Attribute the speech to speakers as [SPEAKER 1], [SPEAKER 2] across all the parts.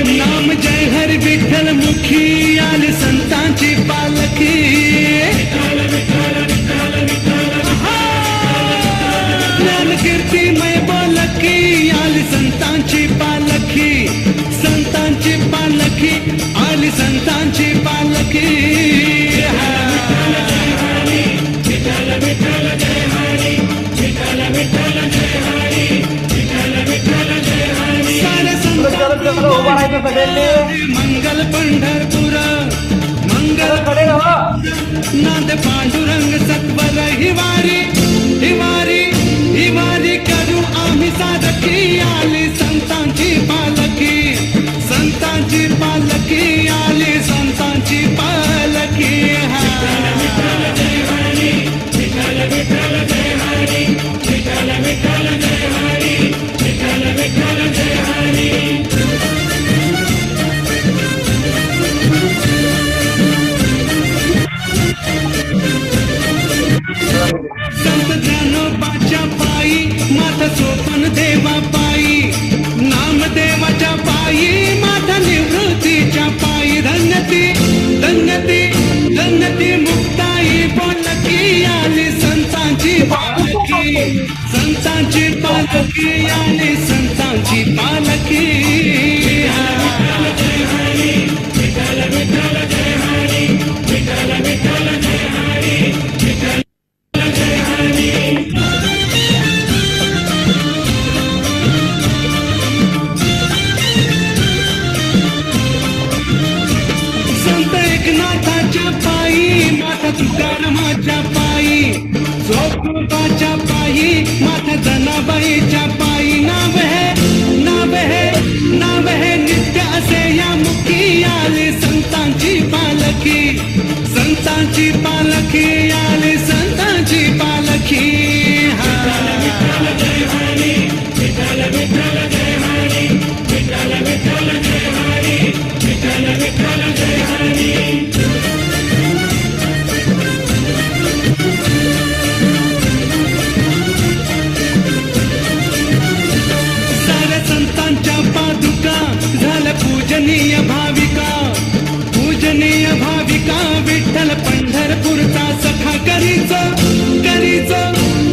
[SPEAKER 1] नाम जय हरी विठ्ठल मुखी आली संतांची पालखी ज्ञान कीर्तिमय बोलकी आली संतांची पालखी संतांची पालखी आली संतांची पालखी मंगल पंढरपूर मंगल नांद पांडुरंग सत्वर हिवारी हिवारी हिवारी करू आम्ही साधकी आली संतांची पालखी संतांची पालखी आली संतांची पालखी संत ज्ञानोबाच्या पायी माता सोपन देवा पायी नामदेवाच्या पायी माता निवृत्तीच्या पायी धन्यती धन्यती धन्यती मुक्ताई पालखी आली संतांची पालखी संतांची पालखी आली संतांची पालखी संत एकनाथाच्या पायी माता तुकारामाच्या पायी जोगोबाच्या पायी माता जनाबाईच्या पायी नाव है नित्य असे या मुखी आली संतांची पालखी संतांची पालखी आली संतांची पालखी साऱ्या संतांच्या पादुका झाल्या पूजनीय भाविका पूजनीय भाविका विठ्ठल पंढरपूरचा सखा करीच करीच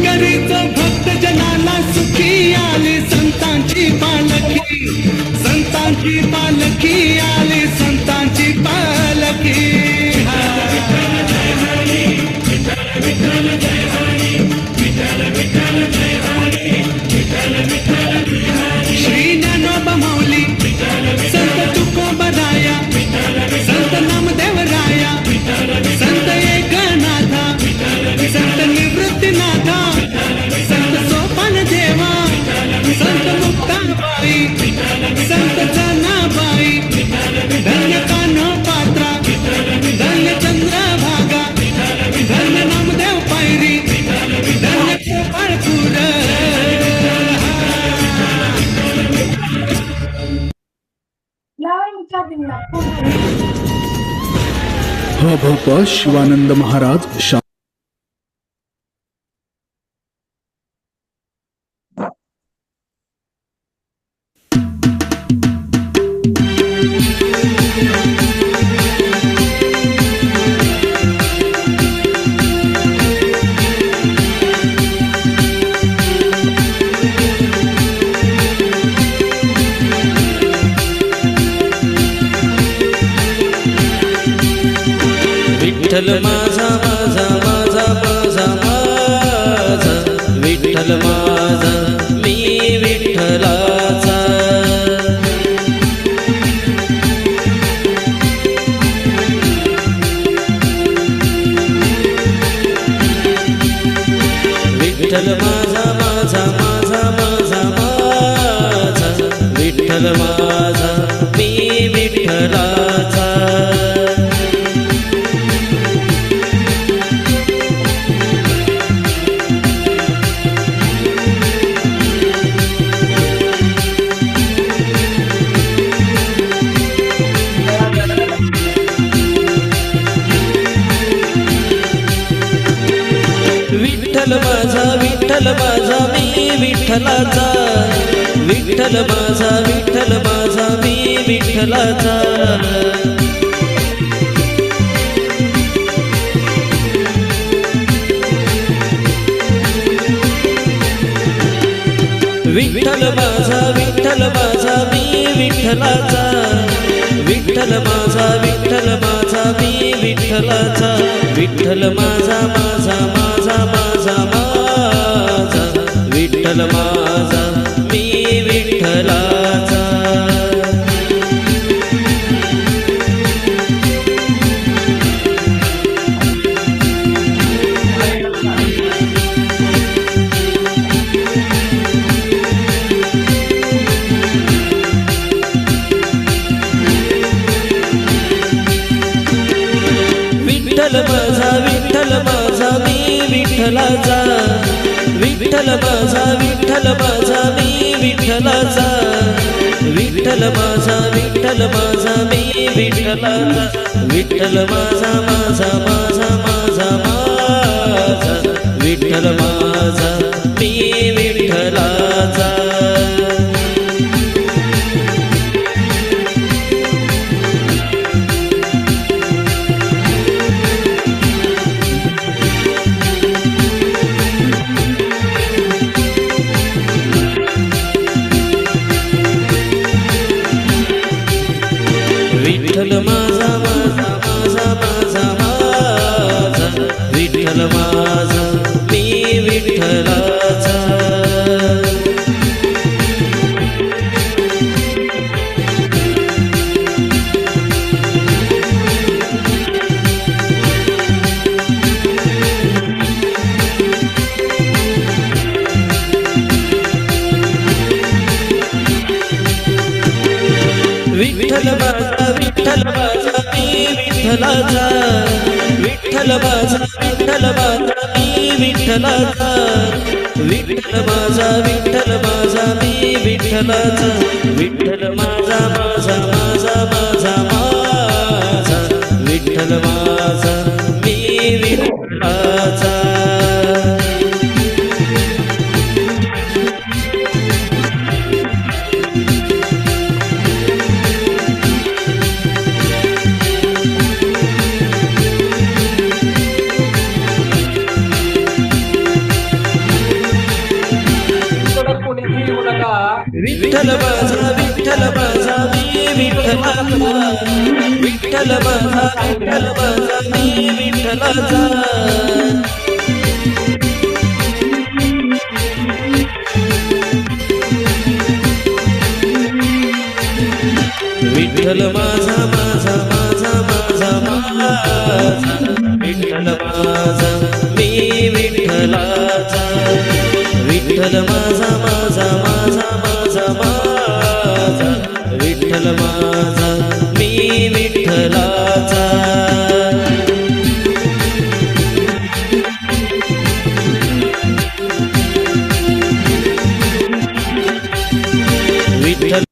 [SPEAKER 1] करीच भक्त जनाला सुखी आली संतांची पालखी संतांची पालखी आली संतांची पालखी श्री ज्ञानोबा माऊली संत तुकोबराया संत नामदेवराया संत एकनाथा संत निवृत्तीनाथा संत सोपान देवा संत मुक्ताबाई संत जनाबाई धन्य कान्होपात्रा धन्य चंद्रभागा धन्य नामदेव पायरी धन्य गोपाळपूर
[SPEAKER 2] हभप शिवानंद महाराज
[SPEAKER 3] विठ्ठल माझा माझा माझा माझा माझा विठ्ठल माझा मी विठ्ठलाचा विठ्ठल माझा माझा माझा माझा माझा विठ्ठल माझा मी विठ्ठलाचा विठ्ठल माझा मी विठ्ठलाचा विठ्ठल माझा मी विठ्ठलाचा विठ्ठल माझा मी विठ्ठलाचा विठ्ठल माझा मी विठ्ठलाचा विठ्ठल माझा विठ्ठल माझा मी विठ्ठलाचा विठ्ठल माझा मी विठ्ठलाचा विठ्ठल माझा मी विठ्ठलाचा विठ्ठल माझा मी विठ्ठलाचा विठ्ठल माझा विठ्ठल माझा मी विठ्ठलाचा विठ्ठल माझा विठ्ठल माझा मी विठ्ठलाचा विठ्ठल माझा मी विठ्ठलाचा विठ्ठल माझा मी विठ्ठलाचा विठ्ठल माझा मी विठ्ठलाचा विठ्ठल माझा विठ्ठल माझा मी विठ्ठलाचा विठ्ठल माझा मी विठ्ठलाचा विठ्ठल माझा मी विठ्ठलाचा विठ्ठल माझा विठ्ठल माझा मी विठ्ठलाचा विठ्ठल माझा विठ्ठल माझा मी विठ्ठलाचा विठ्ठल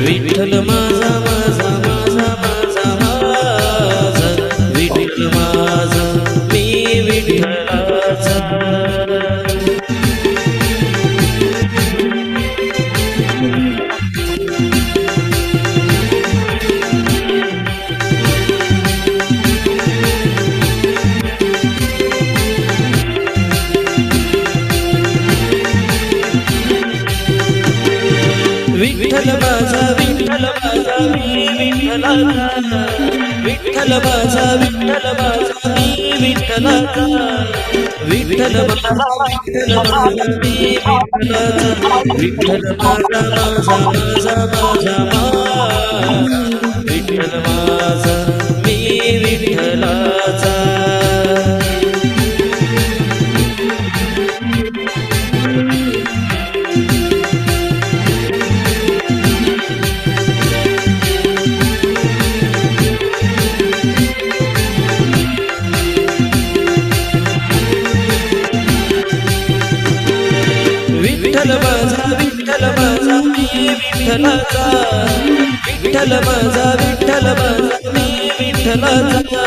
[SPEAKER 3] विठ्ठल माझा विठ्ठल माझा मी विठ्ठलाचा विठ्ठल माझा मी विठ्ठलाचा विठ्ठल माझा मी विठ्ठलाचा विठ्ठल माझा मी विठ्ठलाचा विठ्ठल माझा विठ्ठल माझा मी विठ्ठलाचा विठ्ठल माझा विठ्ठल माझा मी विठ्ठलाचा विठ्ठल माझा मी विठ्ठलाचा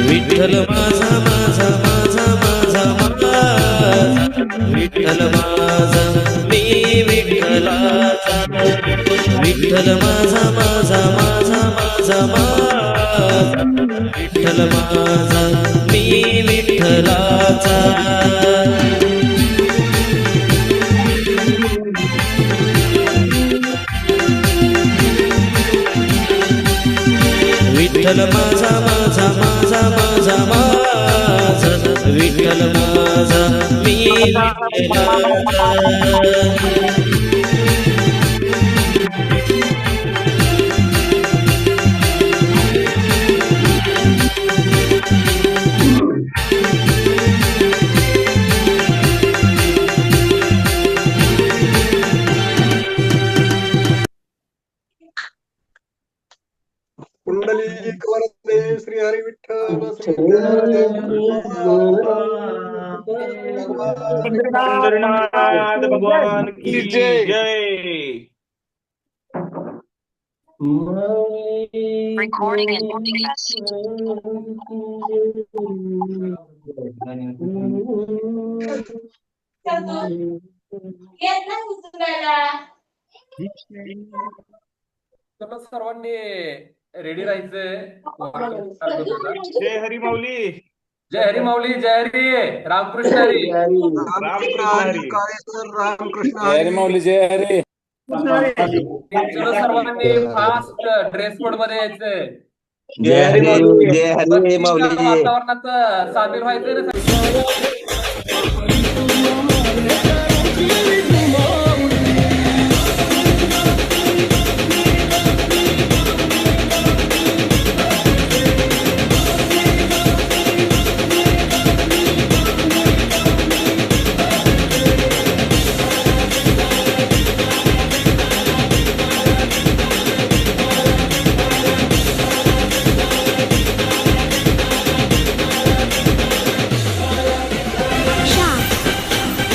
[SPEAKER 3] विठ्ठल माझा माझा माझा माझा माझा विठ्ठल माझा मी विठ्ठलाचा विठ्ठल माझा माझा माझा माझा माझा विठ्ठल माझा मी विठ्ठलाचा विठ्ठल माझा माझा माझा माझा माझा विठ्ठल माझा मी विठ्ठलाचा
[SPEAKER 4] पुंडलिक वरदे श्री हरी विठ्ठल श्री
[SPEAKER 5] पंढरीनाथ भगवान की जय.
[SPEAKER 6] Recording in progress.
[SPEAKER 7] चला सर्वांनी रेडी राहायचंय.
[SPEAKER 5] जय हरी माऊली.
[SPEAKER 7] जय हरी माऊली, जय हरी रामकृष्ण हरी.
[SPEAKER 5] रामकृष्ण हरी.
[SPEAKER 4] रामकृष्ण
[SPEAKER 2] हरी माऊली जय हरी.
[SPEAKER 7] चला सर्वांनी फास्ट ड्रेस कोड मध्ये यायचंय.
[SPEAKER 4] जय हरी माऊली. जय हरी माऊली.
[SPEAKER 7] वातावरणात सामील व्हायचंय ना.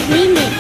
[SPEAKER 8] Remix.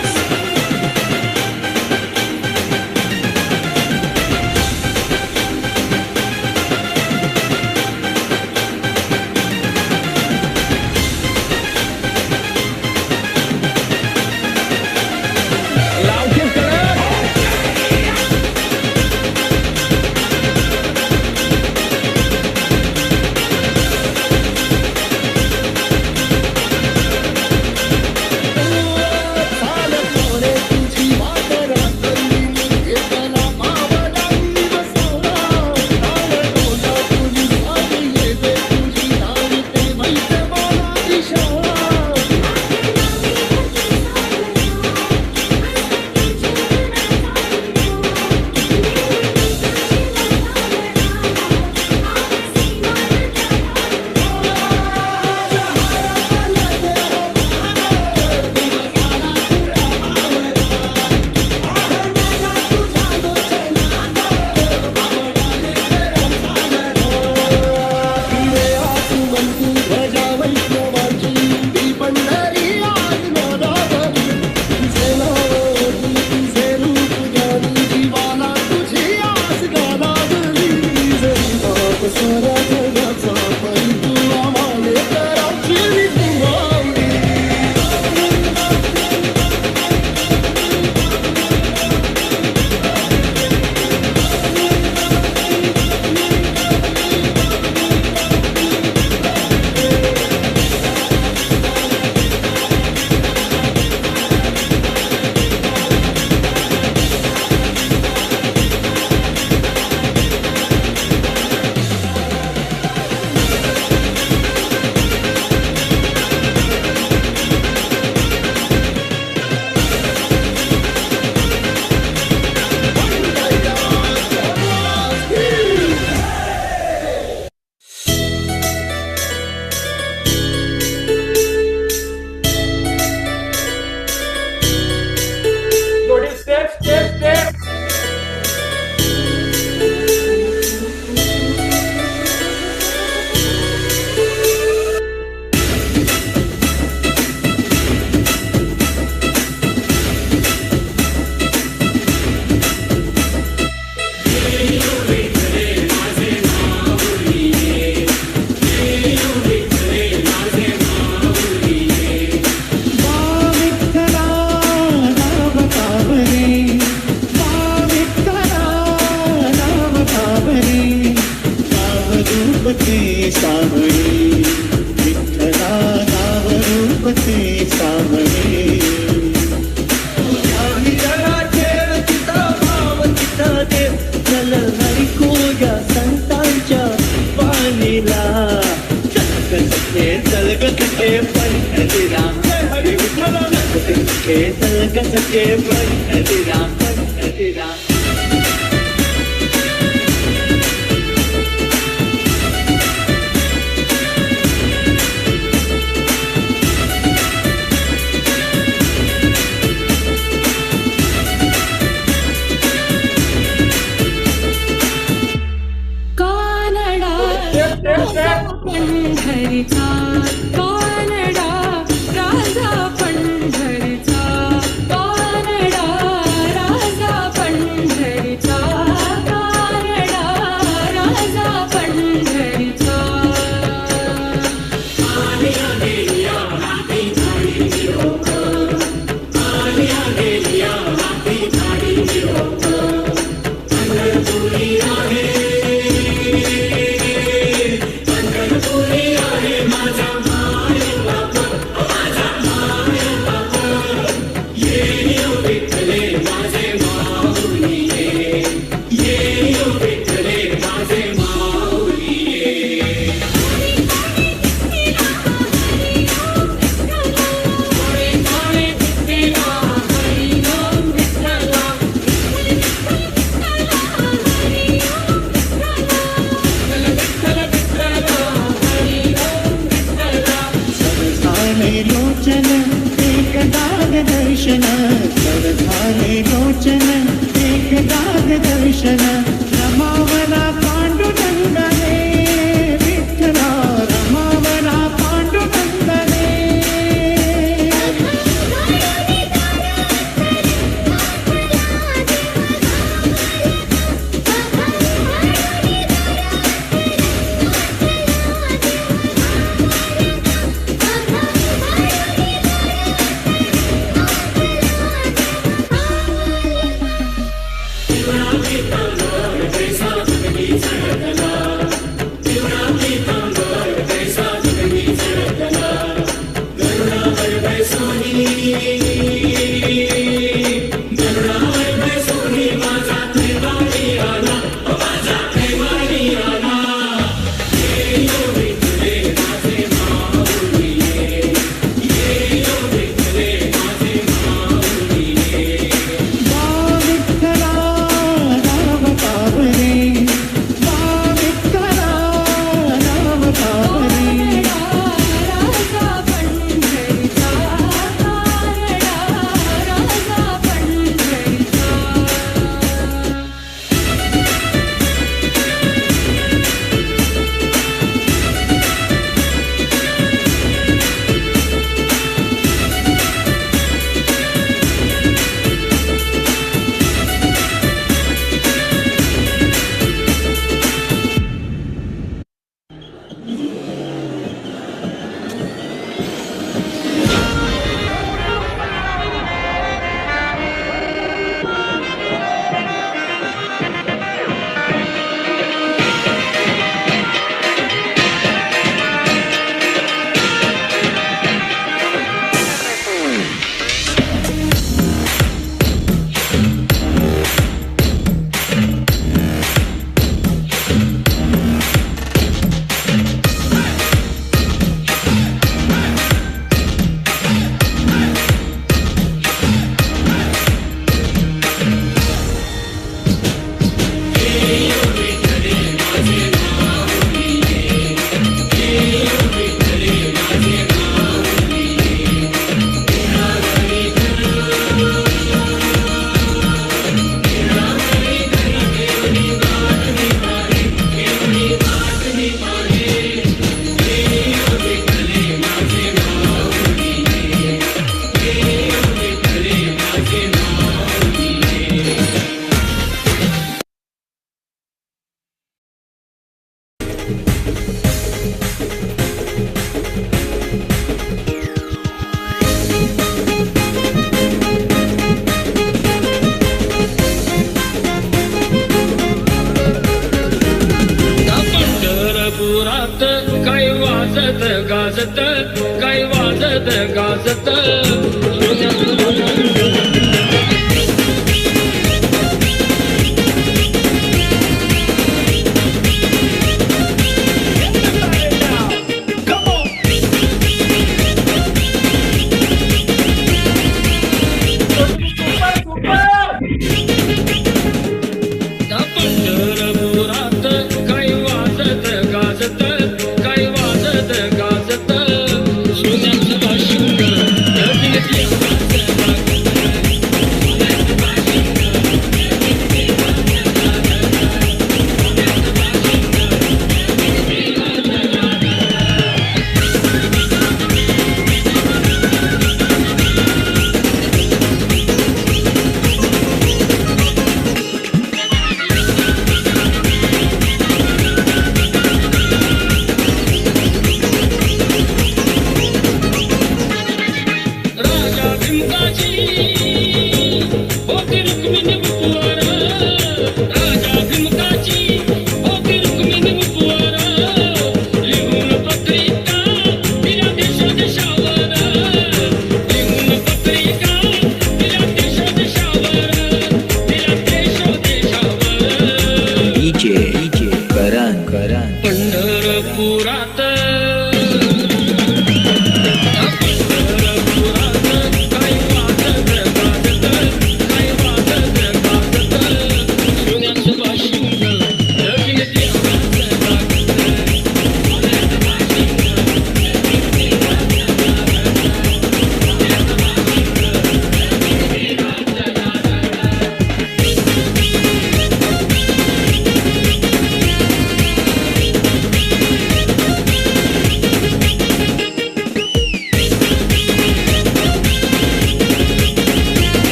[SPEAKER 1] रूपते सावळे विठ्ठला नाव रूपते सावळे चल हरिकोया संतांच्या वाणीला चल गसके पंढरीला चल गसके पंढरीला पंढरीला
[SPEAKER 8] पंढरीचा कानडा राजा पंढरीचा कानडा राजा पंढरीचा कानडा राजा पंढरीचा आलिया गेलिया हाती झाडी निरोप आलिया गेलिया हाती झाडी निरोप पंढरपुरी आहे लोचन एक दाग दर्शन झाले लोचन एक दाग दर्शन रमावला पांडुरंगाने विठ्ठला रमावला पांडुरंगाने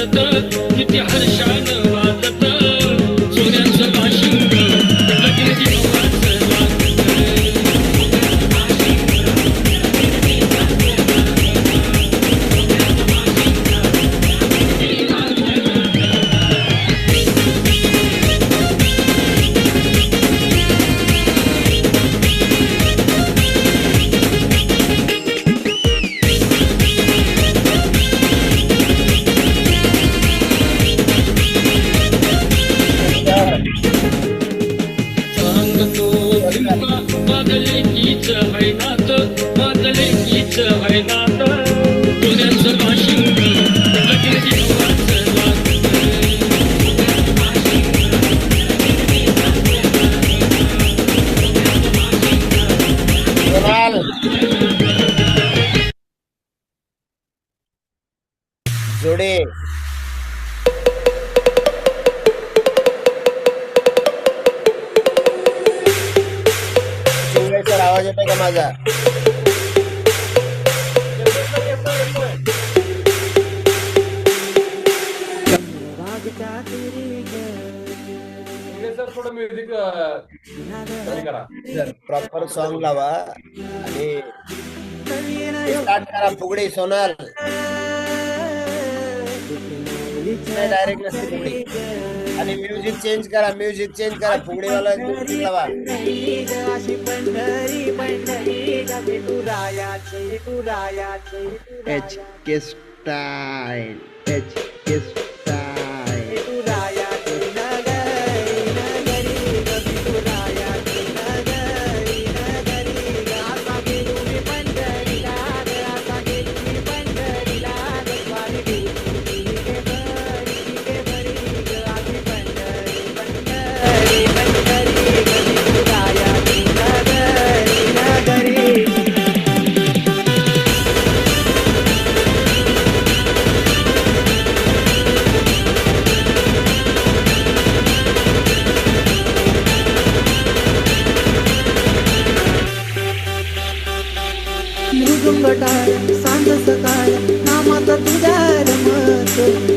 [SPEAKER 1] वाजत किती हर्षानं वाजत सोन्याचं बाशिंग लगीन जीवाचं वाजत सांगतो लिंबा मागले कीच है नात मागले कीच है नात सोन्याचं बाशिंग लगीन जीवाचं वाजत
[SPEAKER 9] जोडे सर आवाज येतोय का माझा?
[SPEAKER 7] सर थोडं म्युझिक करा.
[SPEAKER 9] प्रॉपर सॉन्ग लावा आणि स्टार्ट करा. फुगडी सोनाल डायरेक्ट नसते फुगडी. आणि म्युझिक चेंज करा. फुगडीवाला म्युझिक लावा. HK स्टाईल HK स्टाईल
[SPEAKER 8] मृदुंगटाळ सांज सकाळ नामात तुझ्या रमत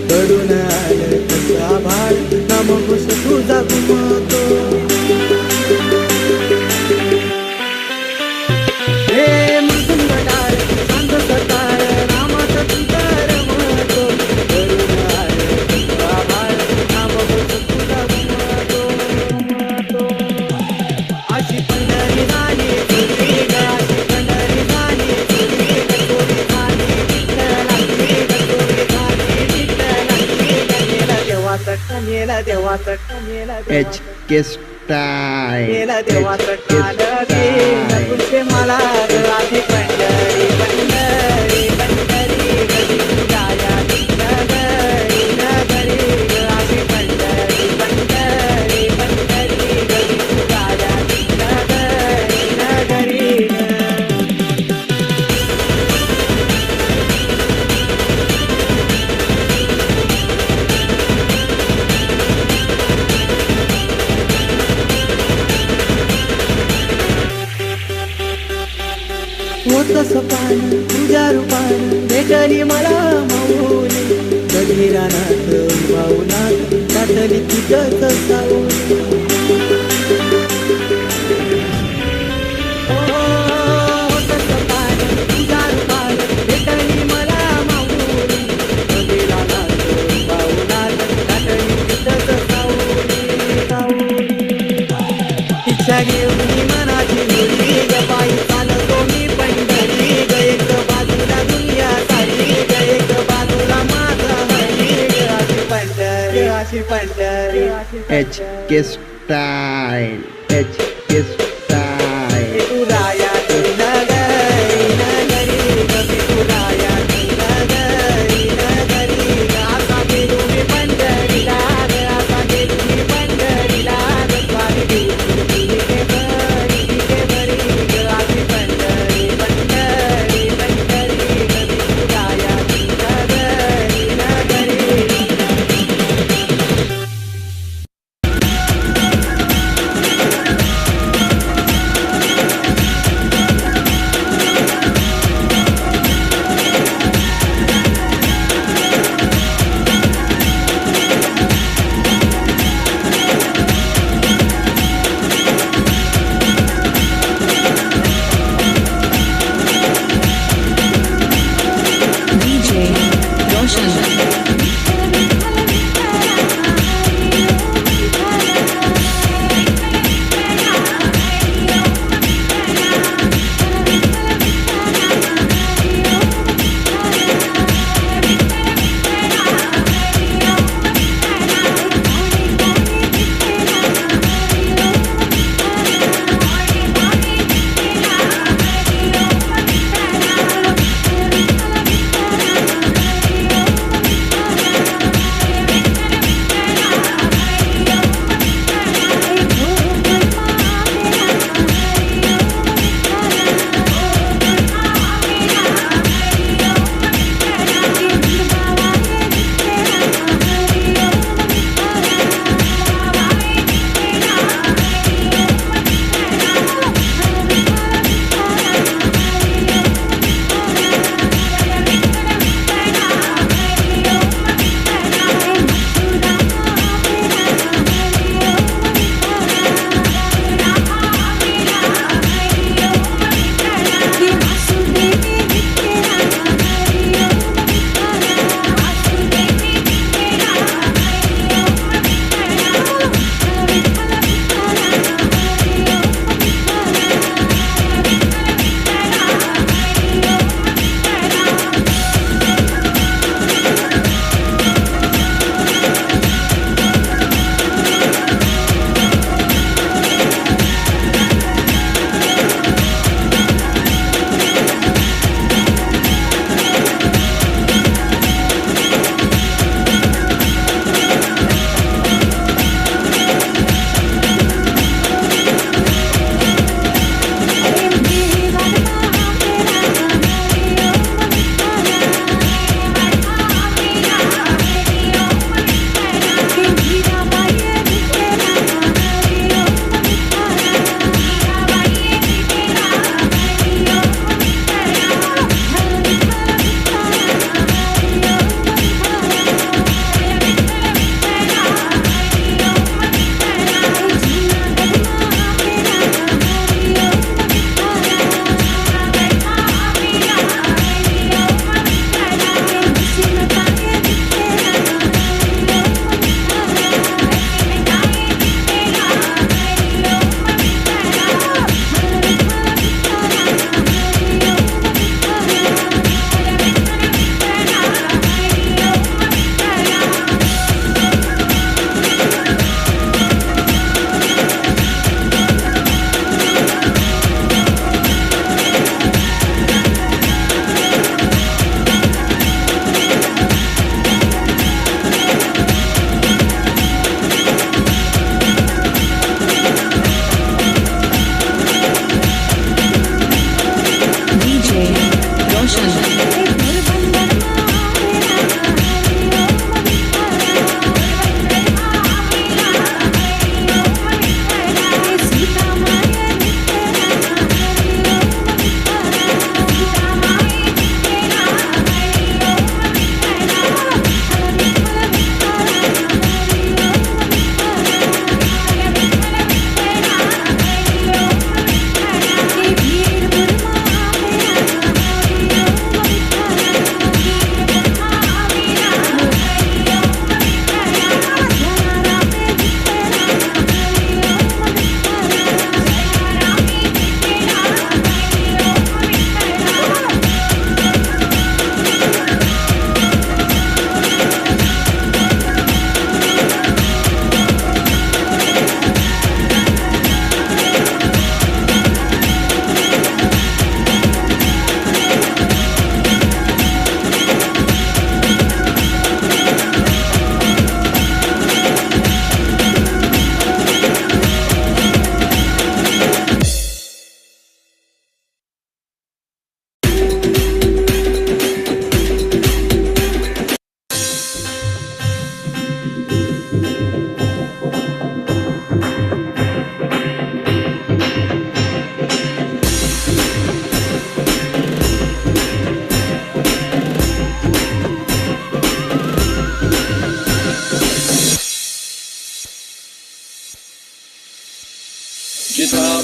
[SPEAKER 8] कडून आलं तुझा भाळ नाम घुस तुझा घुमतो. हे मृदुंगटाळ सांज सकाळ नामात तुझ्या रमत कडून आलं तुझा भाळ नाम घुस तुझा घुमतो. अशी पंढरी झाली तुझी ग अशी पंढरी झाली HK स्टाईल मला आधी पंढरी पंढरी पंढरी गाया नगरी नगरी आधी पंढरी पंढरी पंढरी गाया नगरी नगरी. होत सपान तुझ्या रूपान भेटली मला माऊली कधी रानात भाऊनात दाटली तुझ्याच सावली. होत सपान तुझ्या रूपान भेटली मला माऊली कधी रानात भाऊनात दाटली तुझ्याच सावली सावली. इच्छा घेऊन मनाची मुली ग पायी चालतो मी पंढरी ग एक बाजूला दुनिया सारी ग एक बाजूला माझा हरी ग अशी Pandhari
[SPEAKER 9] HK style HK style
[SPEAKER 8] तुरायाची नगरी नगरी ग तुरायाची नगरी नगरी ग असा गेलो मी पंढरीला ग असा गेलो मी पंढरीला ग स्वामी देवी बरी ग अशी पंढरी पंढरी पंढरी ग तुरायाची नगरी नगरी.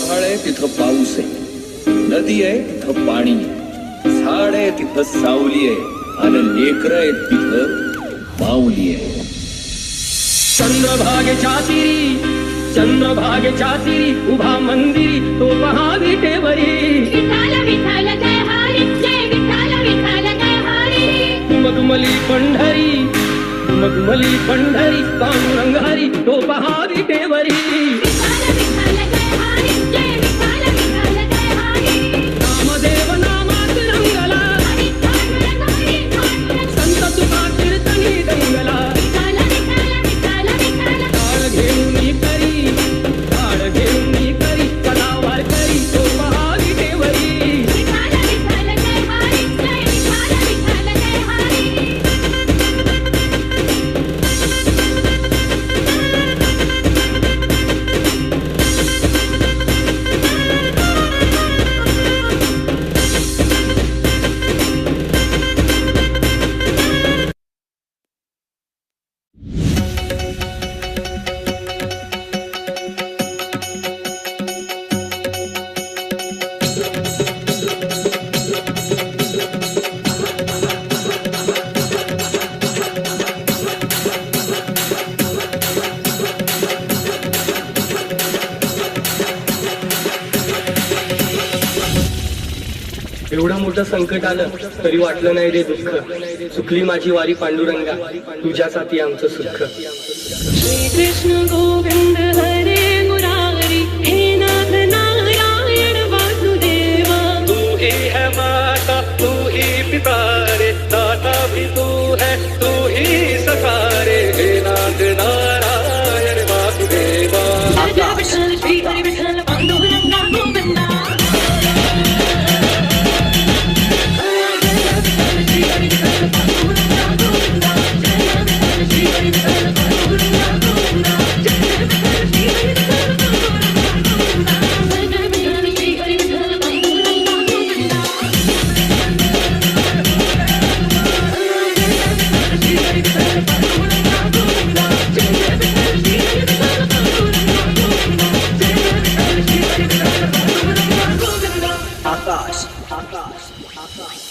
[SPEAKER 10] पहाड आहे तिथं पाऊस आहे, नदी आहे तिथं पाणी आहे, झाड आहे तिथं सावली आहे आणि लेकर आहे तिथं माऊली आहे.
[SPEAKER 11] चंद्रभागेच्या तिरी उभा मंदिरी तो पहा विटेवरी. विठाल विठाल जय हरी, जय विठाल विठाल जय हरी. मगमली पंढरी पांडुरंग हरी तो पहा विटेवरी. विठाल विठाल जय हरी, जय विठाल विठाल जय हरी. नामदेव नामात रंगला संत तुका कीर्तनी दंगला. एवढं मोठं संकट आलं तरी वाटलं नाही रे दुःख. चुकली माझी वारी पांडुरंगा, तुझ्यासाठी आमचं सुख.
[SPEAKER 12] श्री कृष्ण गोविंद हरे मुरारी, हे नाथ नारायण वासुदेवा.
[SPEAKER 11] तू ही है माता, तू ही पिता रे, दाता भी तू है, तू ही सखा रे. हे नाथ नारायण वासुदेवा.
[SPEAKER 12] विठ्ठल श्री हरी विठ्ठल पांडुरंगा गोविंदा.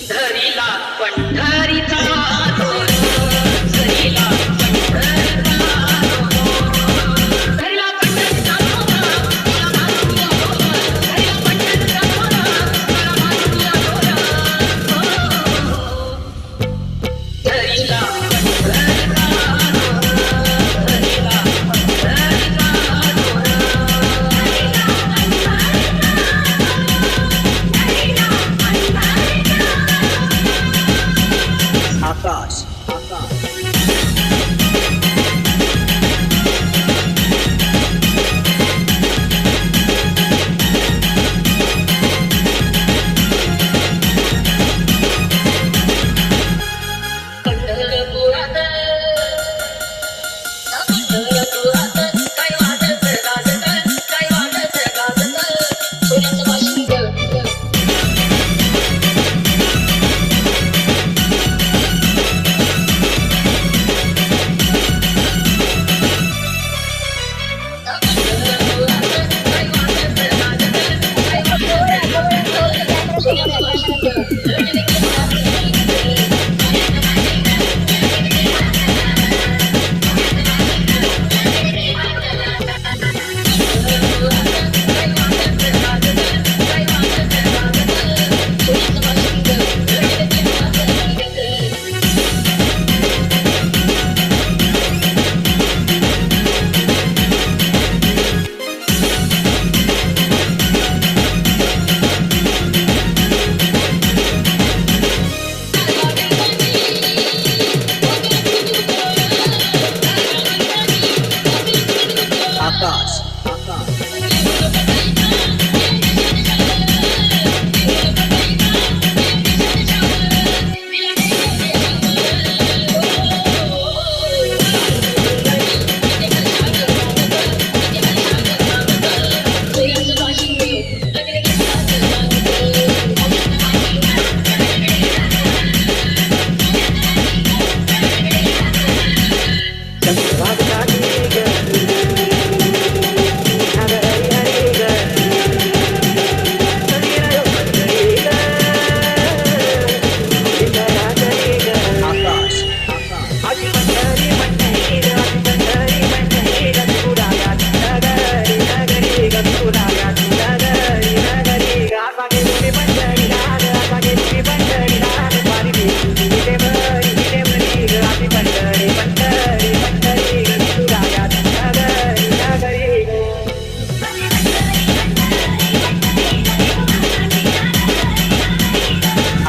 [SPEAKER 11] धरीला पंढरीचा दोर, धरीला पंढरीचा दोर, धरीला पंढरीचा दोर, मला मारुतीया दोर, धरीला पंढरीचा दोर, मला मारुतीया दोर. धरीला पंढरीचा दोर, धरीला पंढरीचा
[SPEAKER 9] आकाश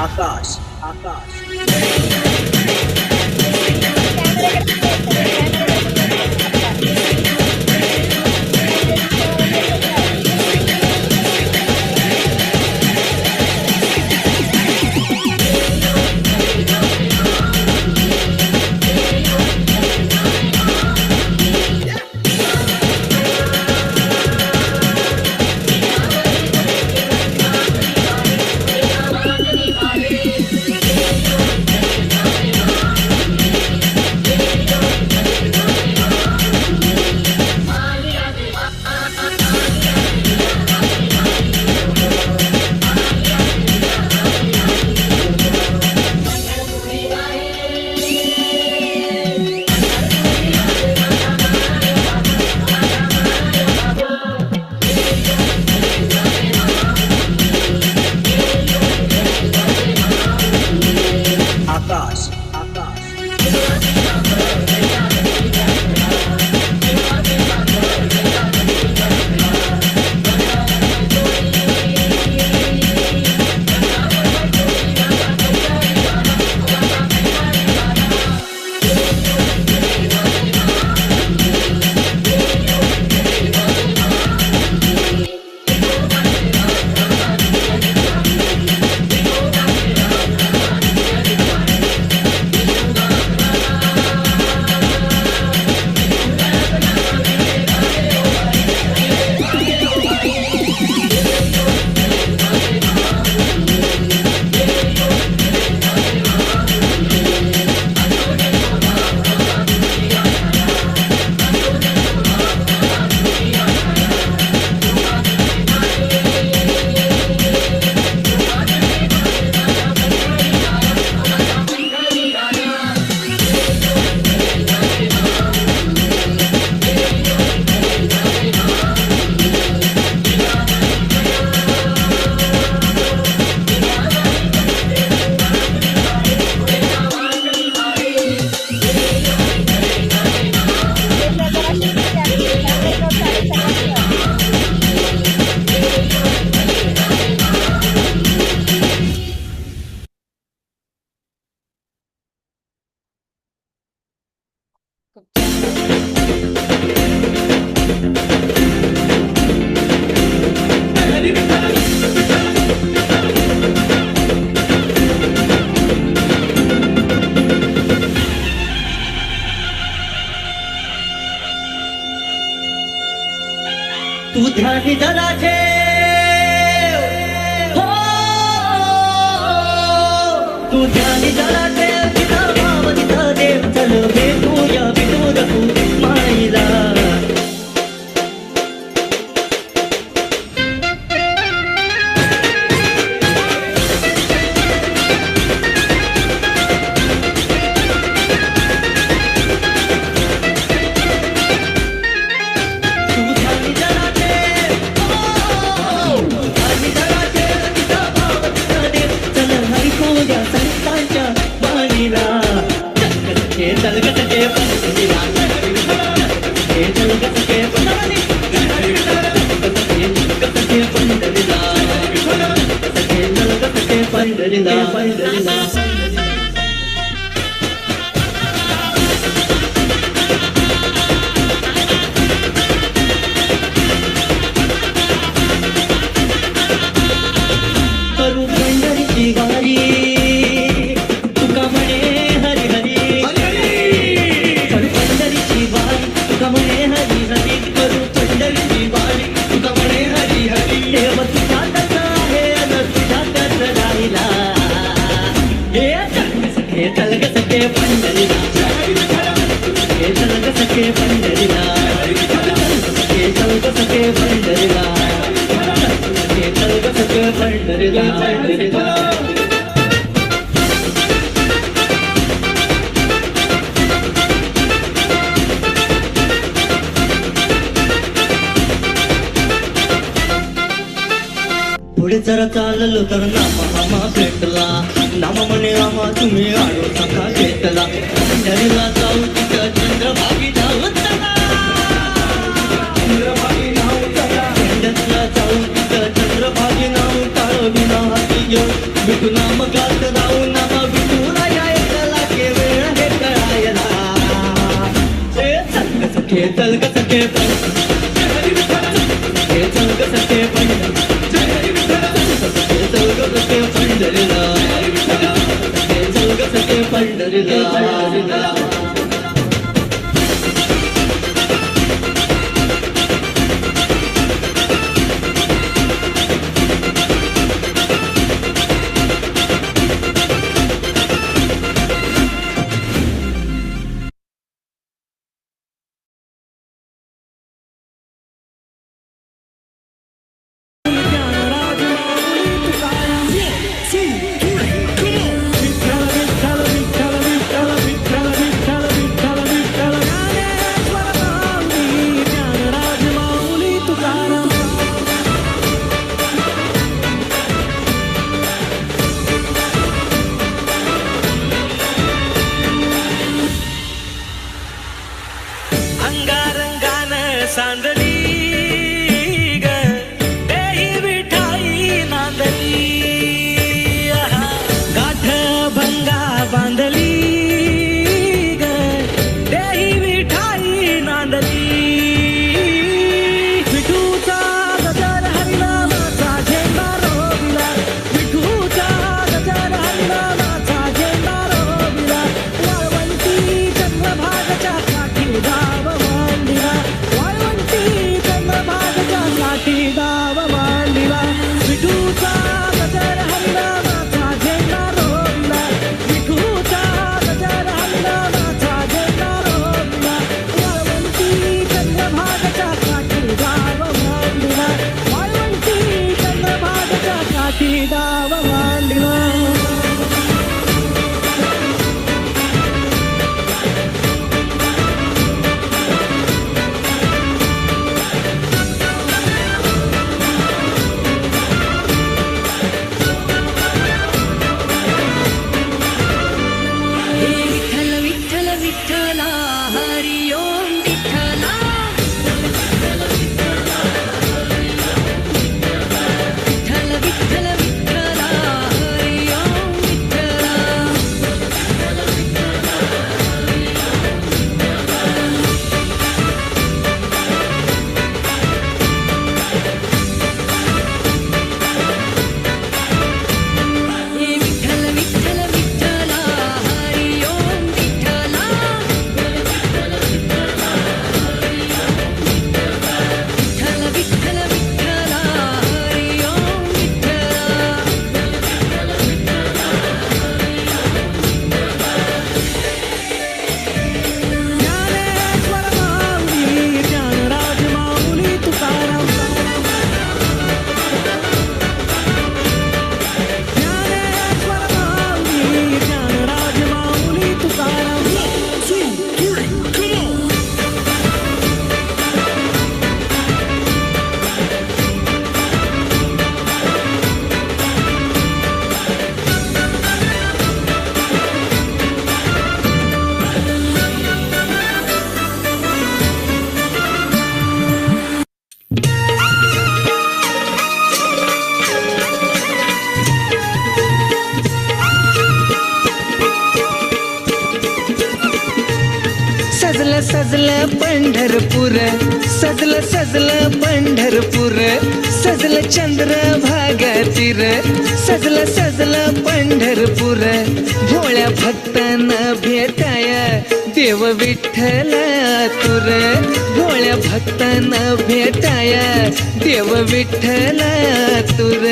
[SPEAKER 8] आकाश आकाश तू ध्यानी जरा ठेव हो, तू ध्यानी जरा ठेव तिचा भाव तिचा देव चल भेटूया विनोद तू माईला करू पंढरीची वारी तुका म्हणे हरी हरी करू पंढरीची वारी तुका म्हणे हरी हरी करू पंढरीची वारी तुका म्हणे हरी हरी देव तुझ्यातच आहे अन तुझ्यातच राहिला हे चलग सखे पंढरीला हे चलग सखे पंढरीला हे चलग सखे पंढरीला हे चलग सखे पंढरीला पुढे जरा चाललो तर नामा मामा भेटला नामा म्हणे आम्हा तुम्ही आडो सखा घेतला पंढरीला जाऊ तिथं चंद्रभागी धावत चला चंद्रभागी नाव चला पंढरीला जाऊ तिथं चंद्रभागी नाव टाळ विना हाती घेऊन विठू नाम गा हात लावून नामा विठुरा यायला केवळ हे कळायला चल ग सखे चल ग सखे हे चल ग सखे चल ग सखे पंढरीला हे चल ग सखे पंढरीला
[SPEAKER 1] सांदली ग देही विठाई नांदली गाठ भंगा बांधली ग देही विठाई नांदली विठूचा गजर हरिनामाचा झेंडा रोविला विठूचा गजर हरिनामाचा झेंडा रोविला वाळवंटी चंद्रभागच्या काठी गाव मांडिला गाव मांडिला विठूचा गजर हरिनामाचा झेंडा रोविला विठूचा गजर हरिनामाचा झेंडा रोविला वाळवंटी चंद्रभागच्या काठी गाव मांडिला वाळवंटी चंद्रभागच्या काठी गाव मांडिला सजलं सजलं पंढरपूर सजलं सजलं पंढरपूर सजलं चंद्र भागातीर सजलं सजलं पंढरपूर भोळ्या भक्तांना भेटाय देव विठ्ठल तुर भोळ्या भक्तांना भेटाय देव विठ्ठल तुर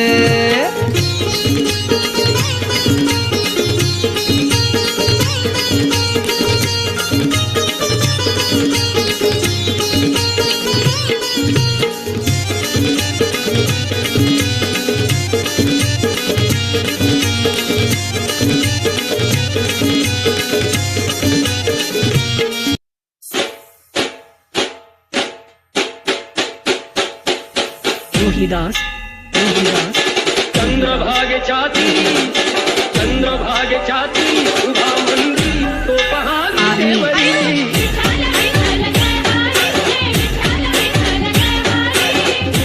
[SPEAKER 11] रोहिदास
[SPEAKER 7] चंद्रभागे छाती उभा मंदी तो पहा देवरी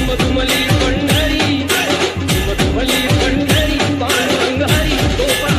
[SPEAKER 7] मधुमली पंढरी पांडुरंग हरी तो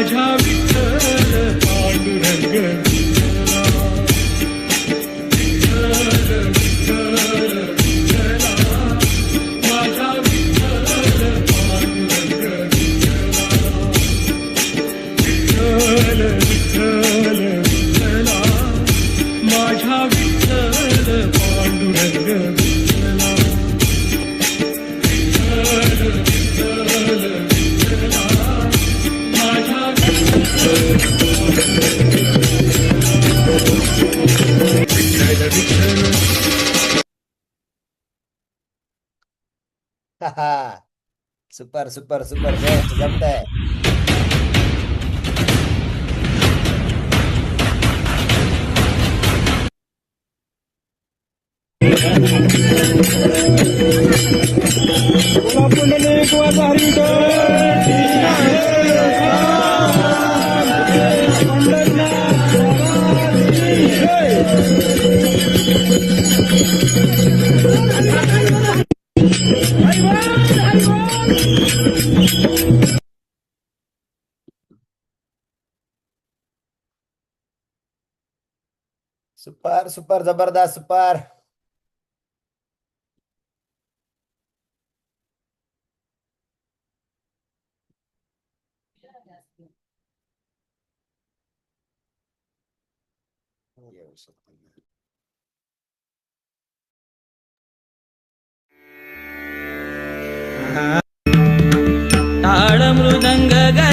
[SPEAKER 1] माझ्या विठ्ठल पांडुरंग विठ्ठला विठ्ठल विठ्ठला माझ्या विठ्ठल पांडुरंग विठ्ठला विठ्ठल विठ्ठला माझ्या Vitthal Panduranga Vitthala
[SPEAKER 9] super super super जमतंय. सुपर सुपर जबरदस्त सुपर.
[SPEAKER 8] टाळ मृदंग ग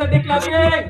[SPEAKER 7] से दिखलाइए।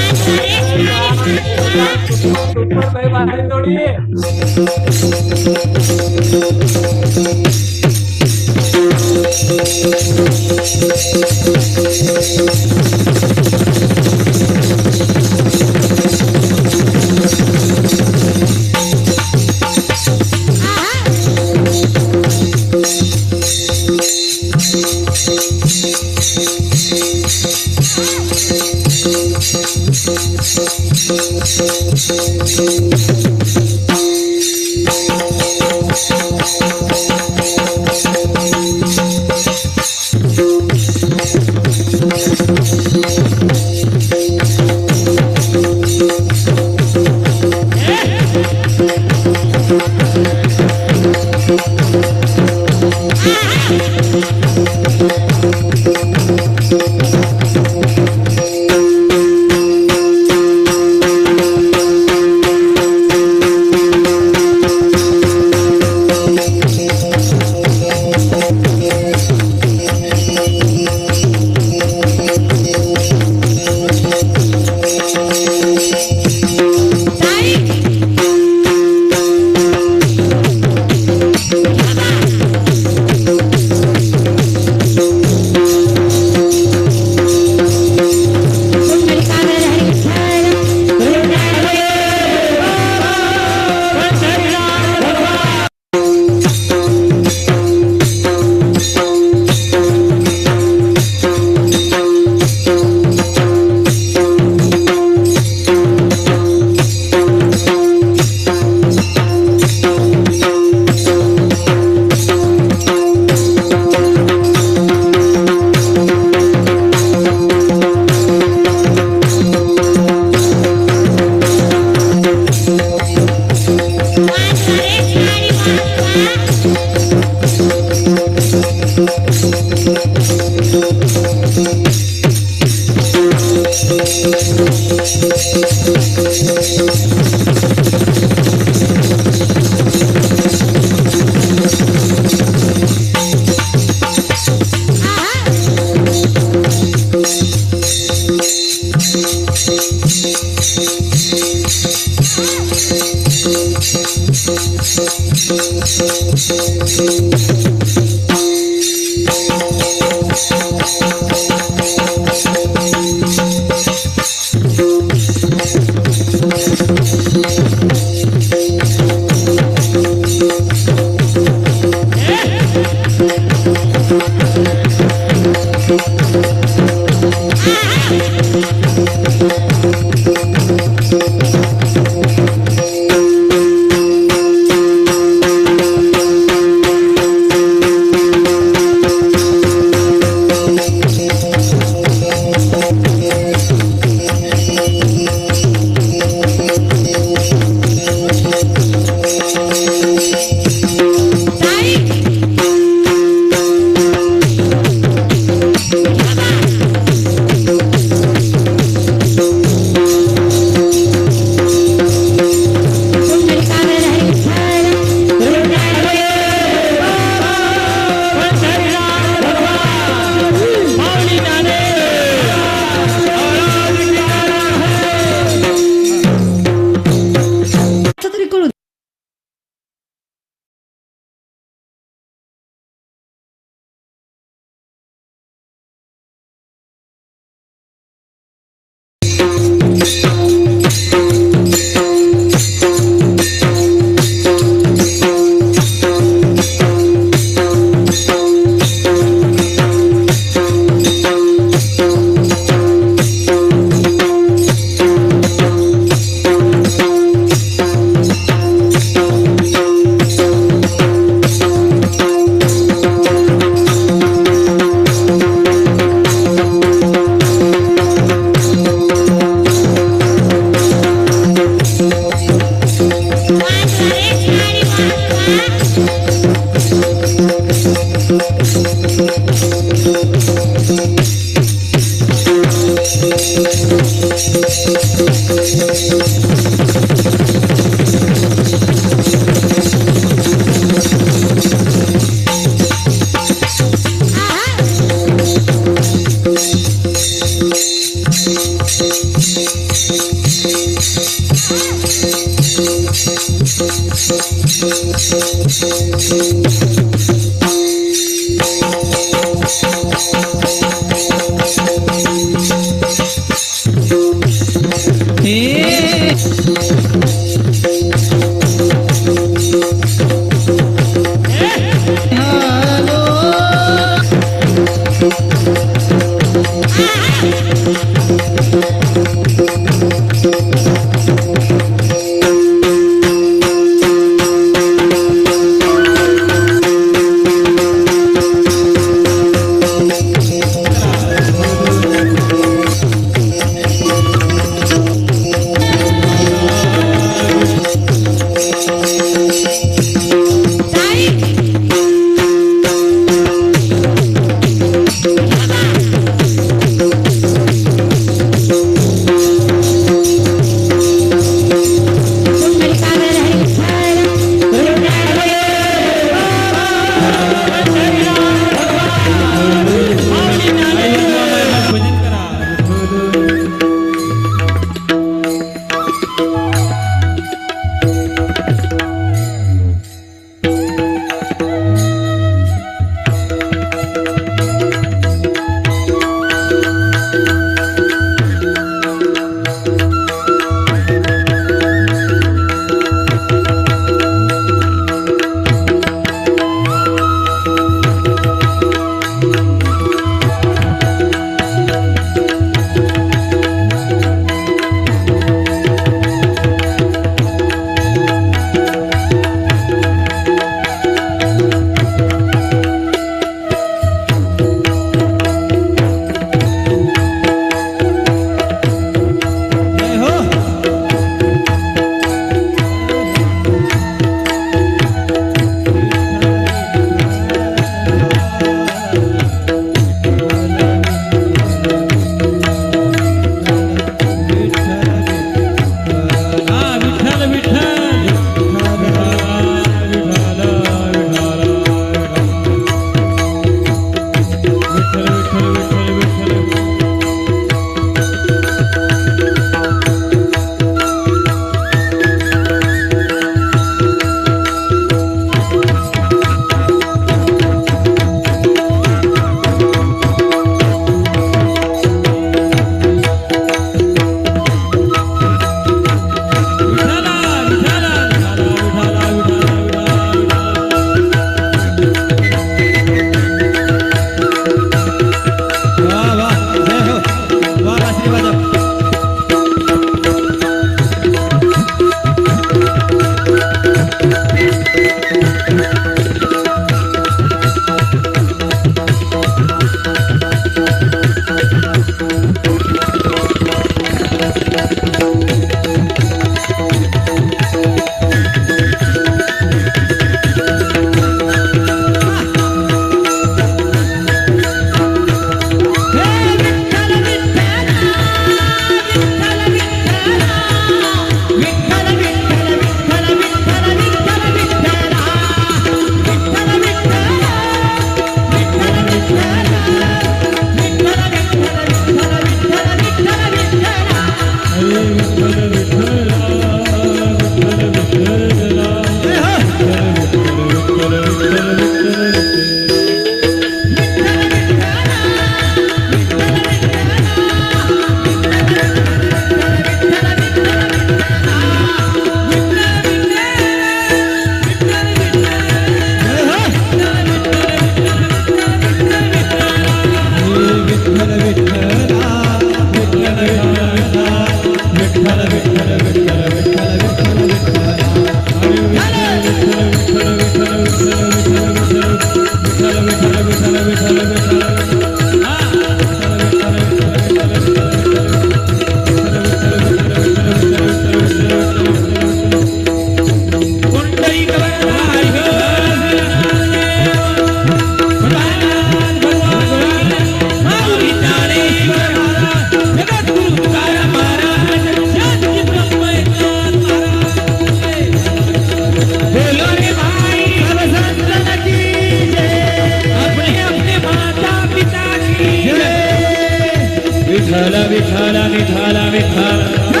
[SPEAKER 8] विठ्ठल विठ्ठल विठ्ठल विठ्ठल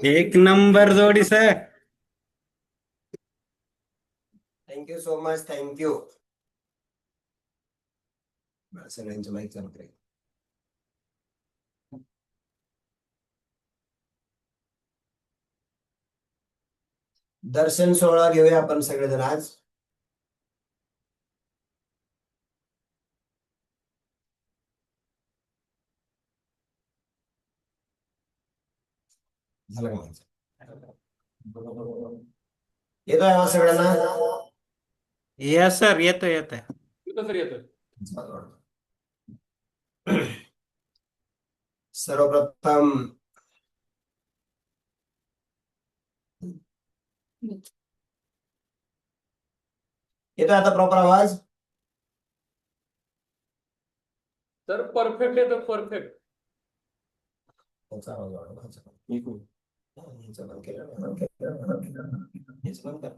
[SPEAKER 13] एक नंबर जोडी sir.
[SPEAKER 9] Thank you so much. Thank you. सगळ्यांचे माईक चालू करेल. दर्शन सोहळा घेऊया आपण सगळेजण आज. झालं का माझं? येतोय आवाज सगळ्यांना?
[SPEAKER 13] यस सर, येतोय येतोय.
[SPEAKER 7] सर येतोय.
[SPEAKER 9] सर्वप्रथम येतोय आता प्रॉपर आवाज?
[SPEAKER 7] सर परफेक्ट येतो, परफेक्ट.
[SPEAKER 9] त्याचा आवाज वाढवा. ह्याचा बंद केला. हेच बंद कर.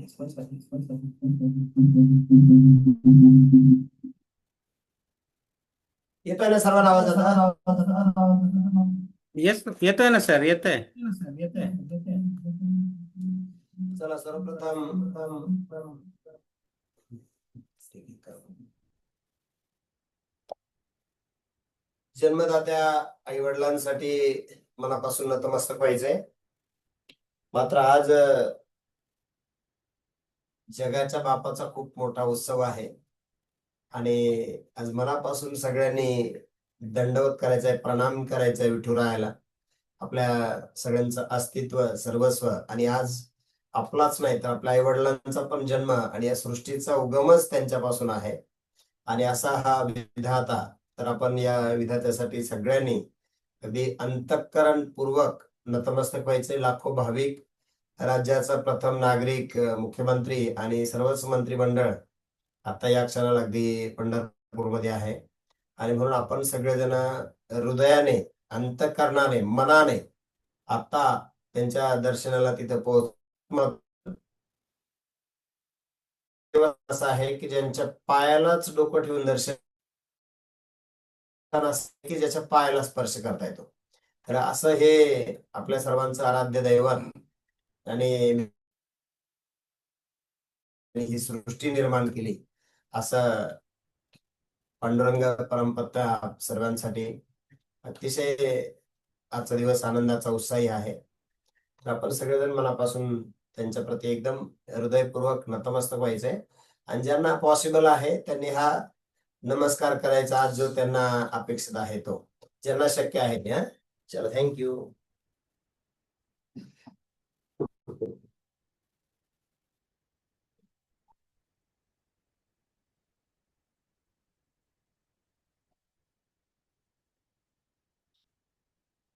[SPEAKER 9] येतोय ना सर्वांना आवाज आता?
[SPEAKER 13] येस येतोय ना सर, येतोय.
[SPEAKER 9] चला सर्वप्रथम जन्मदात्या आई वडिलांसाठी मनापासून नतमस्तक व्हायचंय. मात्र आज जगाच्या बापाचा खूप मोठा उत्सव आहे आणि आज मनापासून सगळ्यांनी दंडवत करायचंय, प्रणाम करायचंय विठुरायाला. आपल्या सगळ्यांचं अस्तित्व, सर्वस्व आणि आज आपलाच नाही तर आपल्या आई वडिलांचा पण जन्म आणि या सृष्टीचा उगमच त्यांच्यापासून आहे. आणि असा हा विधाता, तर आपण या विधात्यासाठी सगळ्यांनी अगदी अंतःकरणपूर्वक नतमस्तक व्हायचे. लाखो भाविक, राज्याचा प्रथम नागरिक, मुख्यमंत्री आणि सर्वच मंत्रिमंडळ आता या क्षणाला अगदी पंढरपूरमध्ये आहे. आणि म्हणून आपण सगळेजण हृदयाने, अंतःकरणाने, मनाने आता त्यांच्या दर्शनाला तिथे पोहोच. असं आहे की ज्यांच्या पायालाच डोकं ठेवून दर्शन, की ज्याच्या पायाला स्पर्श करता येतो. तर असं हे आपल्या सर्वांचं आराध्य दैवत आणि ही सृष्टी निर्माण केली असं पांडुरंग परमपत्ता सर्वांसाठी अतिशय आजचा दिवस आनंदाचा, उत्साही आहे. तर आपण सगळेजण मनापासून त्यांच्या प्रती एकदम हृदयपूर्वक नतमस्तक व्हायचंय आणि ज्यांना पॉसिबल आहे त्यांनी हा नमस्कार करायचा आज जो त्यांना अपेक्षित आहे तो, ज्यांना शक्य आहे ते. चला, थँक्यू.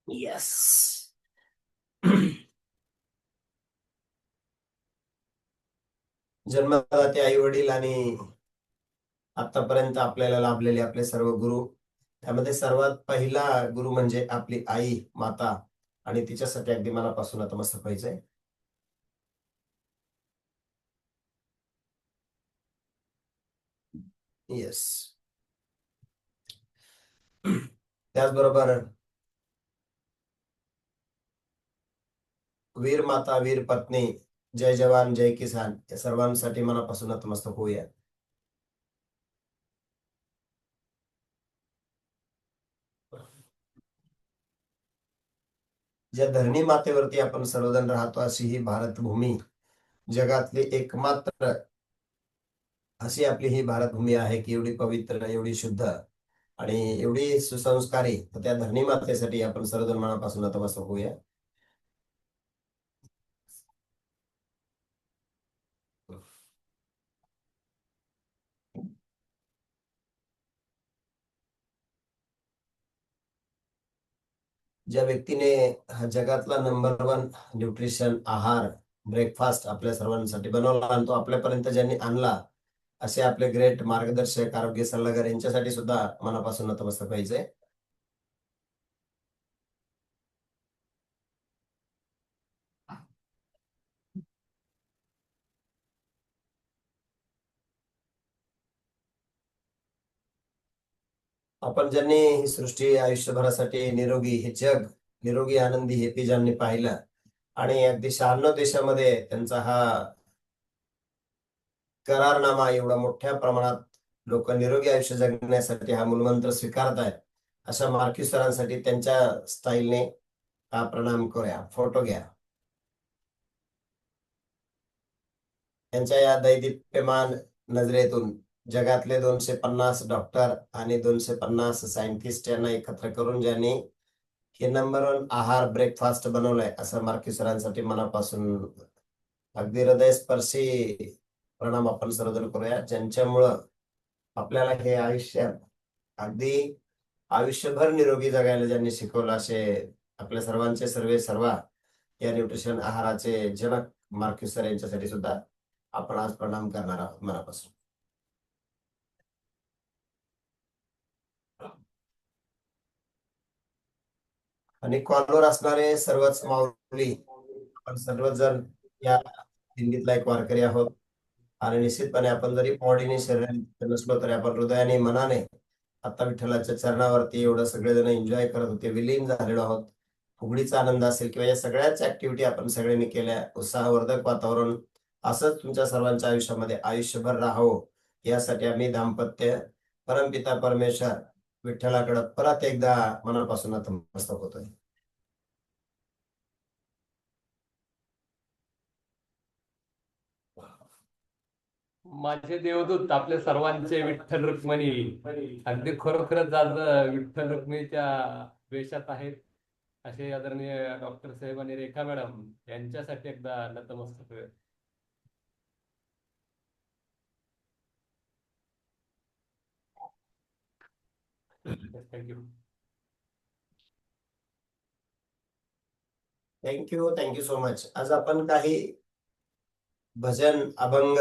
[SPEAKER 9] येस. जन्मदाते आई वडील आणि आतापर्यंत आपल्याला लाभलेले आपले सर्व गुरु, त्यामध्ये सर्वात पहिला गुरु म्हणजे आपली आई माता आणि तिच्यासाठी अगदी मनापासून नतमस्तक व्हायचंय. येस. त्याचबरोबर वीर माता, वीर पत्नी, जय जवान जय किसान या सर्वांसाठी मनापासून नतमस्तक होऊया. ज्या धरणी मातेवरती आपण सर्वजण राहतो अशी ही भारतभूमी, जगातली एकमात्र अशी आपली ही भारतभूमी आहे की एवढी पवित्र, एवढी शुद्ध आणि एवढी सुसंस्कारी. तर त्या धरणी मातेसाठी आपण सर्वजण मनापासून नतमस्तक होऊया. ज्या व्यक्तीने हा जगातला नंबर 1 न्यूट्रिशन आहार ब्रेकफास्ट आपल्या सर्वांसाठी बनवला आणि तो आपल्यापर्यंत ज्यांनी आणला असे आपले ग्रेट मार्गदर्शक आरोग्य सल्लागार यांच्यासाठी सुद्धा मनापासून नतमस्तक व्हायचंय. आपण ज्यांनी ही सृष्टी आयुष्यभरासाठी निरोगी हे जग निरोगी आनंदी हे ज्यांनी पाहिलं आणि अगदी 96 देशामध्ये त्यांचा हा करारनामा एवढा मोठ्या प्रमाणात लोक निरोगी आयुष्य जगण्यासाठी हा मूलमंत्र स्वीकारतायत अशा मार्क्यूस सरांसाठी त्यांच्या स्टाईलने हा प्रणाम करूया. फोटो घ्या. त्यांच्या या दैदिप्यमान नजरेतून जगातले 250 डॉक्टर आणि 250 सायंटिस्ट यांना एकत्र करून ज्यांनी हे नंबर 1 आहार ब्रेकफास्ट बनवलाय असं मार्क्यूस सरांसाठी मनापासून अगदी हृदयस्पर्शी प्रणाम आपण सर्वजण करूया. ज्यांच्यामुळं आपल्याला हे आयुष्य अगदी आयुष्यभर निरोगी जगायला ज्यांनी शिकवलं असे आपल्या सर्वांचे सर्वा या न्यूट्रिशन आहाराचे जनक मार्क्यूस सर यांच्यासाठी सुद्धा आपण आज प्रणाम करणार आहोत मनापासून. आणि कॉलवर असणारे सर्वच माऊली आपण सर्वजण या दिंडीतला एक वारकरी आहोत आणि निश्चितपणे आपण जरी बॉडीने शरीराने नसलो तरी आपण हृदयाने मनाने आता विठ्ठलाच्या चरणावरती एवढं सगळेजण एन्जॉय करत होते, विलीन झालेलो आहोत. फुगडीचा आनंद असेल किंवा या सगळ्याच ऍक्टिव्हिटी आपण सगळ्यांनी केल्या. उत्साहवर्धक वातावरण असंच तुमच्या सर्वांच्या आयुष्यामध्ये आयुष्यभर राहावं यासाठी आम्ही दाम्पत्य परमपिता परमेश्वर विठ्ठलाकडे परत एकदा मनापासून नतमस्तक होतोय.
[SPEAKER 7] माझे देवदूत आपल्या सर्वांचे विठ्ठल रुक्मिणी अगदी खरोखरच आज विठ्ठल रुक्मिणीच्या वेशात आहेत असे आदरणीय डॉक्टर साहेब आणि रेखा मॅडम यांच्यासाठी एकदा नतमस्तक.
[SPEAKER 9] Thank you so much. आज आपण काही भजन अभंग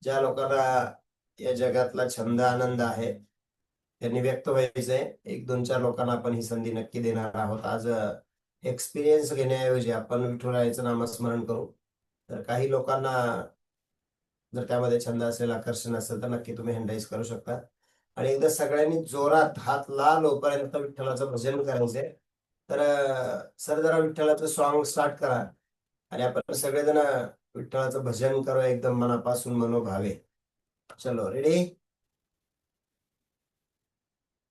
[SPEAKER 9] ज्या लोकांना या जगातला छंद आनंद आहे त्यांनी व्यक्त व्हायचंय, 1-2-4 लोकांना आपण ही संधी नक्की देणार आहोत. आज एक्सपिरियन्स घेण्याऐवजी आपण विठुरायाचं नामस्मरण करू. तर काही लोकांना जर त्यामध्ये छंद असेल, आकर्षण असेल तर नक्की तुम्ही हँडराईज करू शकता. आणि एकदा सगळ्यांनी जोरात हात लाल होईपर्यंत विठ्ठलाचं भजन करायचंय. तर सर जरा विठ्ठलाचं सॉन्ग स्टार्ट करा आणि आपण सगळेजण विठ्ठलाचं भजन करू एकदम मनापासून मनोभावे. चलो रेडी.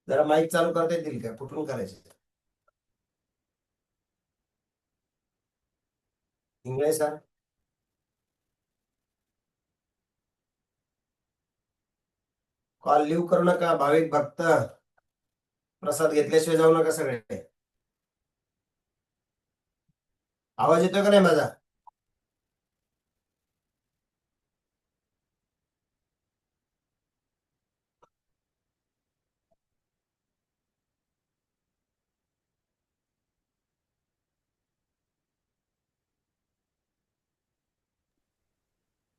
[SPEAKER 9] जरा माईक चालू करता येतील का? कुठून करायचे? English sir. कॉल लिव्ह करू नका. भाविक भक्त प्रसाद घेतल्याशिवाय जाऊ नका सगळे. आवाज येतोय का नाही माझा?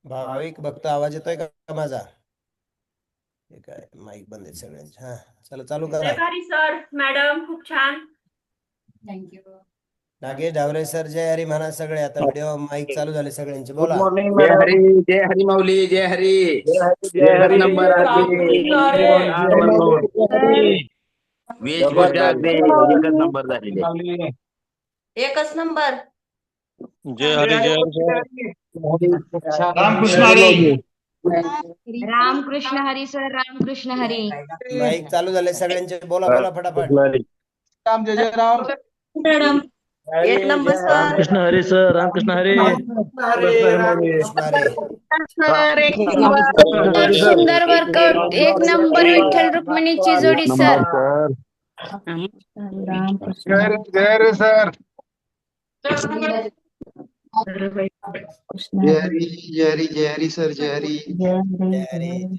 [SPEAKER 9] भाविक भक्त आवाज येतोय का माझा? ठीक आहे, माईक बंद आहे सगळ्यांचे. हा चला चालू करा.
[SPEAKER 12] सर मॅडम खूप छान. थँक्यू.
[SPEAKER 9] नागेश ढावरे सर जय हरी म्हणा सगळे. आता व्हिडिओ माईक चालू झाले सगळ्यांचे. बोला.
[SPEAKER 10] जय हरी, जय हरी माऊली, जय हरी.
[SPEAKER 5] जय हरी.
[SPEAKER 10] नंबर वीस गोष्टी अगदी एकच नंबर झालेली.
[SPEAKER 12] एकच नंबर.
[SPEAKER 5] जय हरी जय हरी.
[SPEAKER 1] रामकृष्ण हरी.
[SPEAKER 12] रामकृष्ण हरी सर. रामकृष्ण हरी.
[SPEAKER 9] माईक चालू झाले सगळ्यांचे. बोला बोला फटाफट.
[SPEAKER 1] राम जय जय राम.
[SPEAKER 12] मॅडम एक number sir.
[SPEAKER 5] Ramkrishna Hari sir. Ramkrishna Hari.
[SPEAKER 12] सुंदर वर्कआउट. एक नंबर विठ्ठल रुक्मिणीची जोडी सर.
[SPEAKER 1] जय रे सर. जय हरी सर. जय हरी.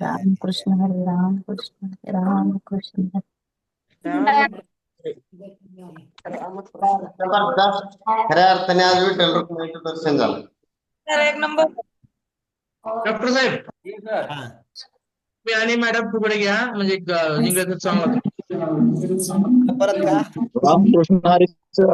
[SPEAKER 14] रामकृष्ण हरी. रामकृष्ण रामकृष्ण.
[SPEAKER 9] खऱ्या अर्थाने आज विठ्ठल रुक्मिणीचं दर्शन झालं.
[SPEAKER 14] एक नंबर.
[SPEAKER 5] डॉक्टर साहेब मी आणि मॅडम तुकडे घ्या म्हणजे इंग्रजीत चांगला
[SPEAKER 9] परत का
[SPEAKER 5] रामकृष्ण हरी सर.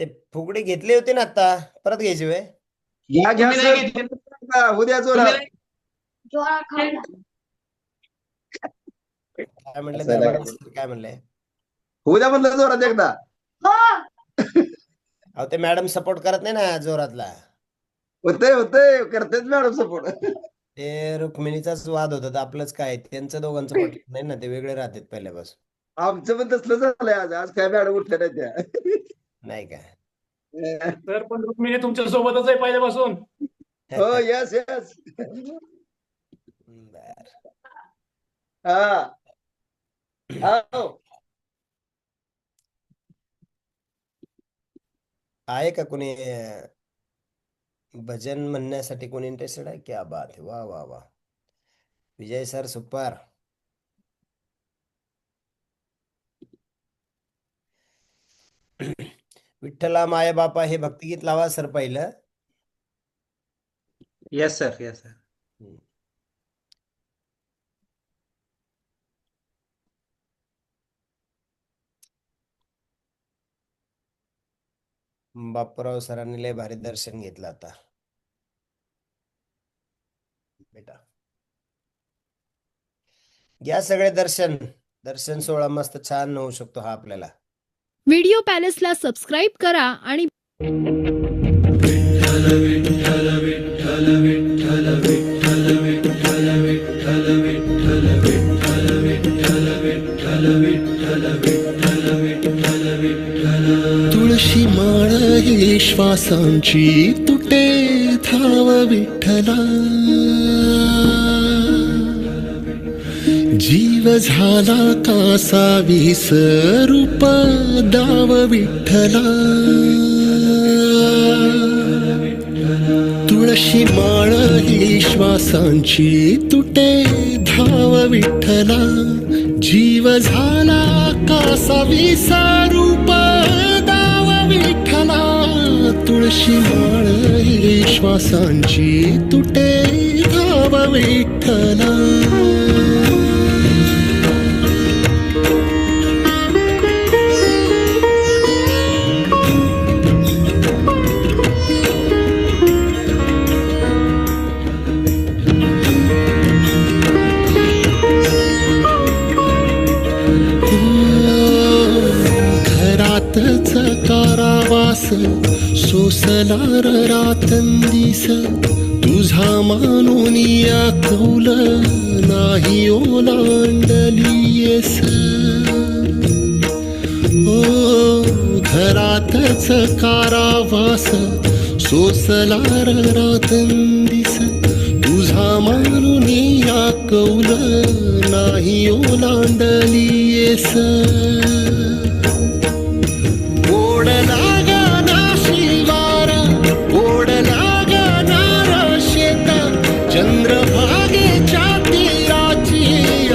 [SPEAKER 9] ते फुगडे घेतले होते ना आता परत घ्यायचे वे
[SPEAKER 4] घ्या उद्या जोरात.
[SPEAKER 9] काय म्हणले काय म्हणले
[SPEAKER 4] उद्या म्हणलं जोरात एकदा.
[SPEAKER 9] अहो ते मॅडम सपोर्ट करत नाही ना जोरातला.
[SPEAKER 4] होते करतेच मॅडम सपोर्ट.
[SPEAKER 9] ते रुक्मिणीचाच वाद होता तर आपलंच काय त्यांचं दोघांचं पटत नाही ना ते वेगळे राहतात पहिल्यापासून.
[SPEAKER 4] आमचं पण तसलं झालंय आज काय मॅडम उठल्या नाही त्या.
[SPEAKER 9] नाही का
[SPEAKER 5] सर पण रुक्मिणी तुमच्या सोबतच आहे पहिल्यापासून.
[SPEAKER 4] हो यस यस.
[SPEAKER 9] बर
[SPEAKER 4] हा
[SPEAKER 9] आहे का कोणी भजन म्हणण्यासाठी कोणी इंटरेस्टेड आहे? क्या बात आहे. वा वा वा विजय सर सुपर. विठ्ठला माया बापा हे भक्तिगीत लावा सर पहिलं.
[SPEAKER 13] Yes sir yes sir.
[SPEAKER 9] Bapurao सरांनी लय भारी दर्शन घेतलं आता बेटा. घ्या सगळे दर्शन. दर्शन सोहळा मस्त छान होऊ शकतो हा आपल्याला.
[SPEAKER 15] व्हिडिओ पॅलेसला सबस्क्राईब करा आणि
[SPEAKER 1] तुळशी माळ ही श्वासांची तुटे धाव विठ्ठला. जीव झाला कासा विसरूप दाव विठ्ठला. तुळशी माळ ही श्वासांची तुटे धाव विठ्ठला. जीव झाला कासा विसरूप दाव विठ्ठला. तुळशी माळ ही श्वासांची तुटे धाव विठ्ठला. कारावास सोसलार रातंदिस. तुझा मानून या कौल नाही ओलांडलीयस. ओ घरातच कारावास सोसलार रातंदिस. तुझा मानून या कौल नाही ओलांडलीयस. चंद्रभागेच्या तीराची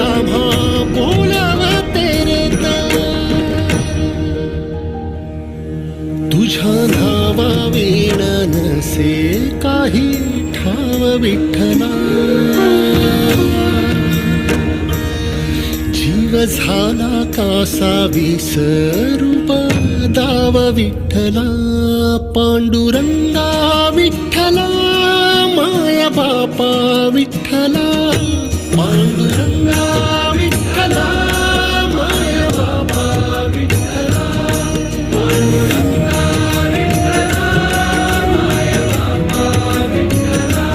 [SPEAKER 1] आम्हा बोलावते रे. तुझ्या नावा वीण नसे काही ठाव विठ्ठला. जीव झाला कासा विसरूप दाव विठ्ठला. पांडुरंगा विठ्ठला माया बापा विठ्ठला. पांडुरंगा विठ्ठला माया बापा विठ्ठला. पांडुरंगा विठ्ठला माया बापा विठ्ठला.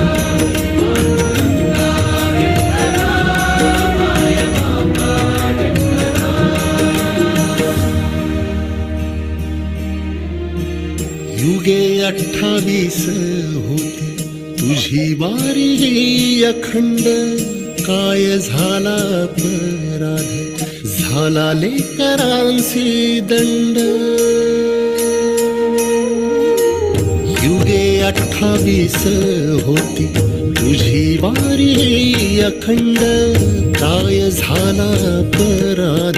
[SPEAKER 1] पांडुरंगा विठ्ठला माया बापा विठ्ठला. युगे 28 होते तुझी वारी ही अखंड. काय झाला अपराध झाला लेकरांसी दंड. युगे 28 होती तुझी वारी ही
[SPEAKER 14] अखंड काय झाला पराध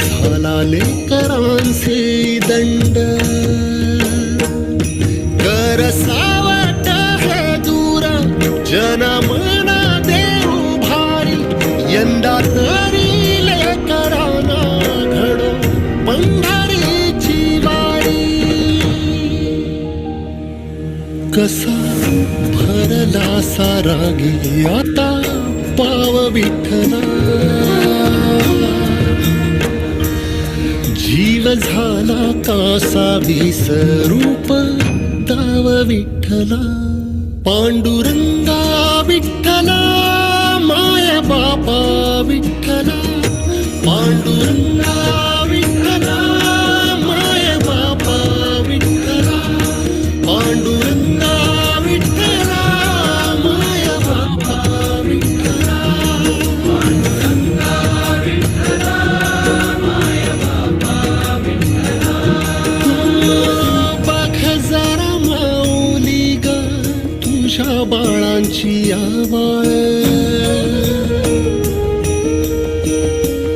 [SPEAKER 14] झाला लेकरांचे दंड कर सावट हे दूर जनमना देऊ भारी यंदा तरी लेकरांना घडो पंढरीची वारी कसा भरला सारा गे आता पाव विठ्ठला जीव झाला कासा विसरूप दाव विठ्ठला पांडुरंगा विठ्ठला माया बापा विठ्ठला पांडुरंगा विठ्ठला माया बापा विठ्ठला पांडुरंगा विठ्ठला माया बापा विठ्ठला पांडुरंगा विठ्ठला माया बापा विठ्ठला बघ जरा माऊली ग तुझ्या बाळांची आवाळ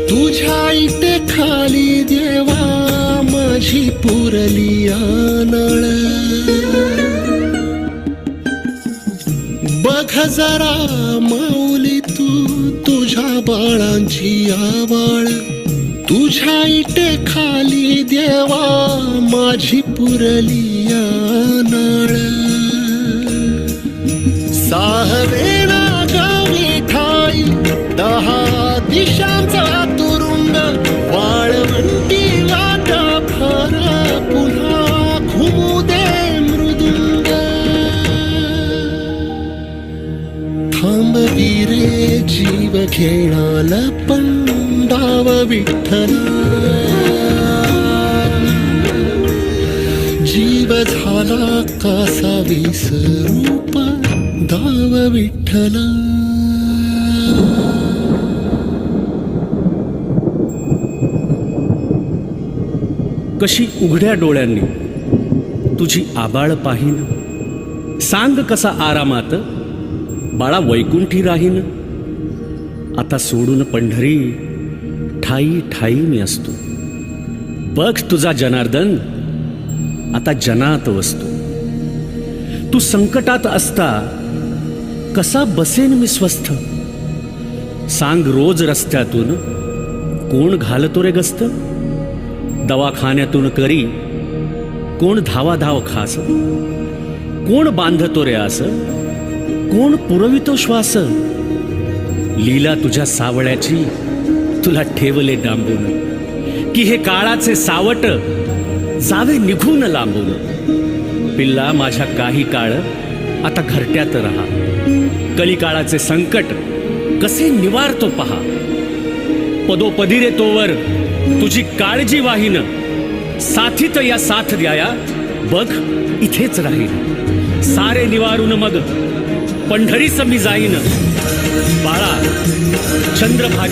[SPEAKER 14] तुझ्या इथे खाली देवा माझी पुरली आनळ बघ जरा माऊली तू तुझ्या बाळांची आवाळ तुझ्या इथे खाली देवा माझी पुरली आनळ साहवेना गावी ठाई 10 दिशांचा तुरुंग वाळवंटी वाटा फार पुन्हा घुमू दे मृदुंग थांबवी रे जीव घेणाला पंडाव विठ्ठला जीव झाला कासा विसरूप दाव विठ्ठला
[SPEAKER 16] कशी उघड्या डोळ्यांनी तुझी आबाळ पाहीन सांग कसा आरामात बाळा वैकुंठी राहीन आता सोडून पंढरी ठाई ठाई मी असतो बघ तुझा जनार्दन आता जनात वसतो तू संकटात असता कसा बसेन मी स्वस्थ सांग रोज रस्त्यातून कोण घालतो रे गस्त दवाखान्यातून करी कोण धावाधाव खास कोण बांधतो रे आस कोण पुरवितो श्वास लीला तुझ्या सावळ्याची तुला ठेवले डांबून की हे काळाचे सावट जावे निघून लांबून पिल्ला माझ्या काही काळ आता घरट्यात राहा कलिकाळाचे संकट कसे निवारतो पहा पदोपदी रे तोवर तुझी काळजी वाहीन साथीत या साथ द्याया बघ इथेच राहीन सारे निवारून मग पंढरीस मी जाईन बाळा चंद्रभागे